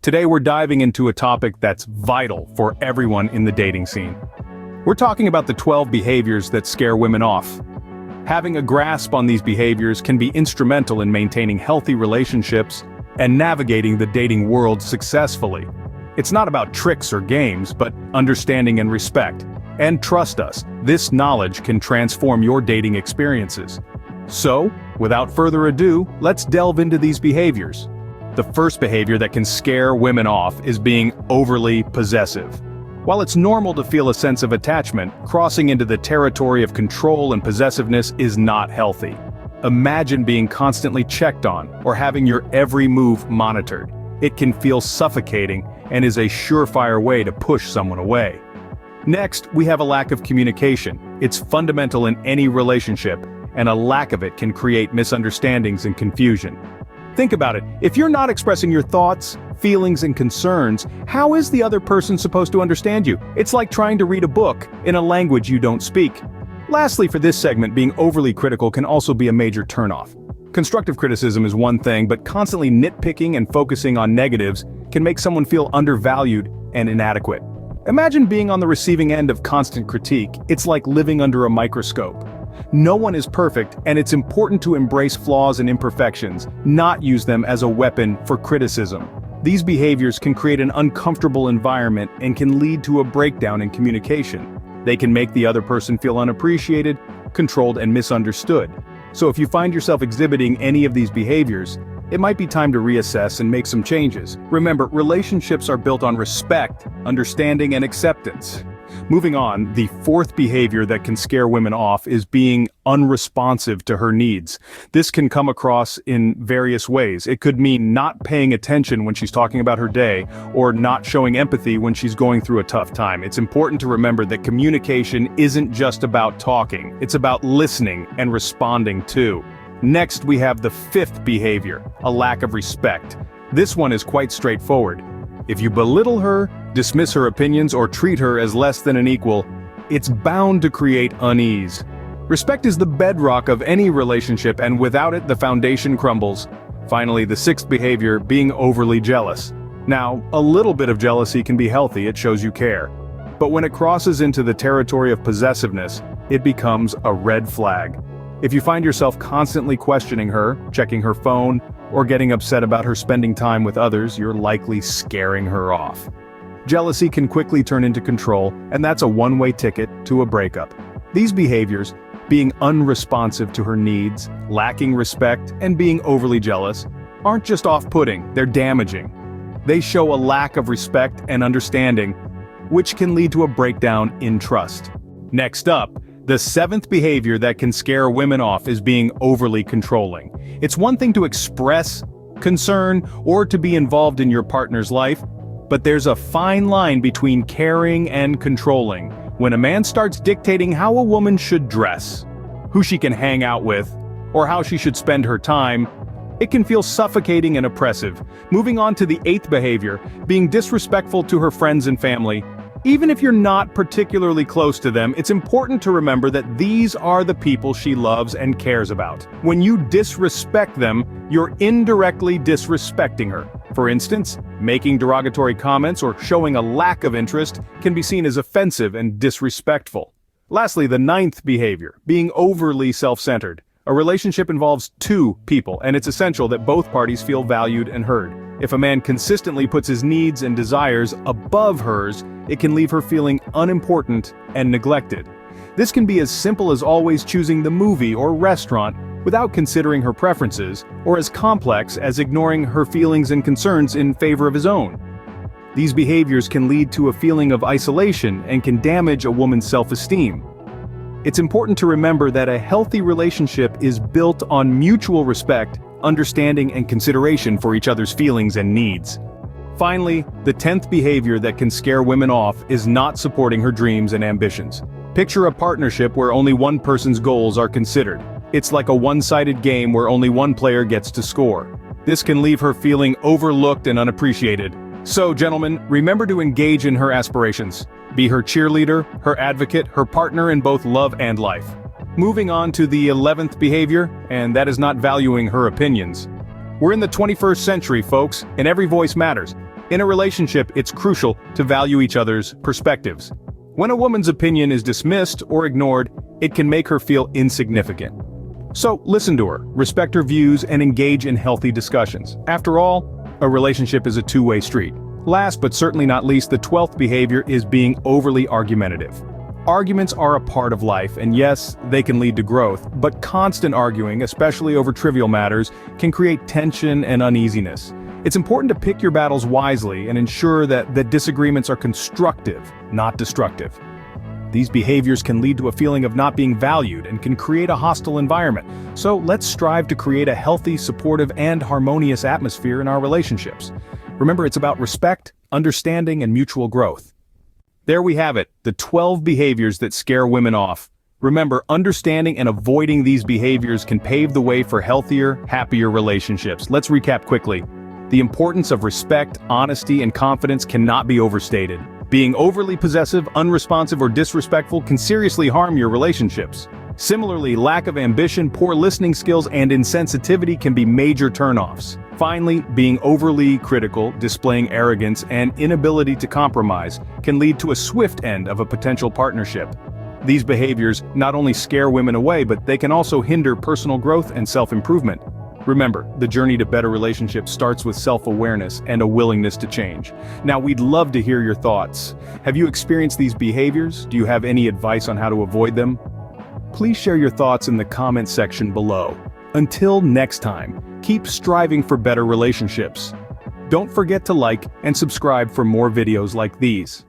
Today we're diving into a topic that's vital for everyone in the dating scene. We're talking about the 12 behaviors that scare women off. Having a grasp on these behaviors can be instrumental in maintaining healthy relationships and navigating the dating world successfully. It's not about tricks or games, but understanding and respect. And trust us, this knowledge can transform your dating experiences. So, without further ado, let's delve into these behaviors. The first behavior that can scare women off is being overly possessive. While it's normal to feel a sense of attachment, crossing into the territory of control and possessiveness is not healthy. Imagine being constantly checked on or having your every move monitored. It can feel suffocating and is a surefire way to push someone away. Next, we have a lack of communication. It's fundamental in any relationship, and a lack of it can create misunderstandings and confusion. Think about it. If you're not expressing your thoughts, feelings, and concerns, how is the other person supposed to understand you? It's like trying to read a book in a language you don't speak. Lastly, for this segment, being overly critical can also be a major turnoff. Constructive criticism is one thing, but constantly nitpicking and focusing on negatives can make someone feel undervalued and inadequate. Imagine being on the receiving end of constant critique. It's like living under a microscope. No one is perfect, and it's important to embrace flaws and imperfections, not use them as a weapon for criticism. These behaviors can create an uncomfortable environment and can lead to a breakdown in communication. They can make the other person feel unappreciated, controlled, and misunderstood. So if you find yourself exhibiting any of these behaviors, it might be time to reassess and make some changes. Remember, relationships are built on respect, understanding, and acceptance. Moving on, the fourth behavior that can scare women off is being unresponsive to her needs. This can come across in various ways. It could mean not paying attention when she's talking about her day, or not showing empathy when she's going through a tough time. It's important to remember that communication isn't just about talking, it's about listening and responding too. Next, we have the fifth behavior, a lack of respect. This one is quite straightforward. If you belittle her, dismiss her opinions, or treat her as less than an equal, it's bound to create unease. Respect is the bedrock of any relationship, and without it, the foundation crumbles. Finally, the sixth behavior, being overly jealous. Now, a little bit of jealousy can be healthy, it shows you care. But when it crosses into the territory of possessiveness, it becomes a red flag. If you find yourself constantly questioning her, checking her phone, or getting upset about her spending time with others, you're likely scaring her off. Jealousy can quickly turn into control, and that's a one-way ticket to a breakup. These behaviors, being unresponsive to her needs, lacking respect, and being overly jealous, aren't just off-putting, they're damaging. They show a lack of respect and understanding, which can lead to a breakdown in trust. Next up, the seventh behavior that can scare women off is being overly controlling. It's one thing to express concern or to be involved in your partner's life, but there's a fine line between caring and controlling. When a man starts dictating how a woman should dress, who she can hang out with, or how she should spend her time, it can feel suffocating and oppressive. Moving on to the eighth behavior, being disrespectful to her friends and family. Even if you're not particularly close to them, it's important to remember that these are the people she loves and cares about. When you disrespect them, you're indirectly disrespecting her. For instance, making derogatory comments or showing a lack of interest can be seen as offensive and disrespectful. Lastly, the ninth behavior, being overly self-centered. A relationship involves two people, and it's essential that both parties feel valued and heard. If a man consistently puts his needs and desires above hers, it can leave her feeling unimportant and neglected. This can be as simple as always choosing the movie or restaurant without considering her preferences, or as complex as ignoring her feelings and concerns in favor of his own. These behaviors can lead to a feeling of isolation and can damage a woman's self-esteem. It's important to remember that a healthy relationship is built on mutual respect, understanding, and consideration for each other's feelings and needs. Finally, the 10th behavior that can scare women off is not supporting her dreams and ambitions. Picture a partnership where only one person's goals are considered. It's like a one-sided game where only one player gets to score. This can leave her feeling overlooked and unappreciated. So, gentlemen, remember to engage in her aspirations. Be her cheerleader, her advocate, her partner in both love and life. Moving on to the 11th behavior, and that is not valuing her opinions. We're in the 21st century, folks, and every voice matters. In a relationship, it's crucial to value each other's perspectives. When a woman's opinion is dismissed or ignored, it can make her feel insignificant. So listen to her, respect her views, and engage in healthy discussions. After all, a relationship is a two-way street. Last but certainly not least, the 12th behavior is being overly argumentative. Arguments are a part of life, and yes, they can lead to growth, but constant arguing, especially over trivial matters, can create tension and uneasiness. It's important to pick your battles wisely and ensure that disagreements are constructive, not destructive. These behaviors can lead to a feeling of not being valued and can create a hostile environment. So let's strive to create a healthy, supportive, and harmonious atmosphere in our relationships. Remember, it's about respect, understanding, and mutual growth. There we have it, the 12 behaviors that scare women off. Remember, understanding and avoiding these behaviors can pave the way for healthier, happier relationships. Let's recap quickly. The importance of respect, honesty, and confidence cannot be overstated. Being overly possessive, unresponsive, or disrespectful can seriously harm your relationships. Similarly, lack of ambition, poor listening skills, and insensitivity can be major turnoffs. Finally, being overly critical, displaying arrogance, and inability to compromise can lead to a swift end of a potential partnership. These behaviors not only scare women away, but they can also hinder personal growth and self-improvement. Remember, the journey to better relationships starts with self-awareness and a willingness to change. Now, we'd love to hear your thoughts. Have you experienced these behaviors? Do you have any advice on how to avoid them? Please share your thoughts in the comment section below. Until next time, keep striving for better relationships. Don't forget to like and subscribe for more videos like these.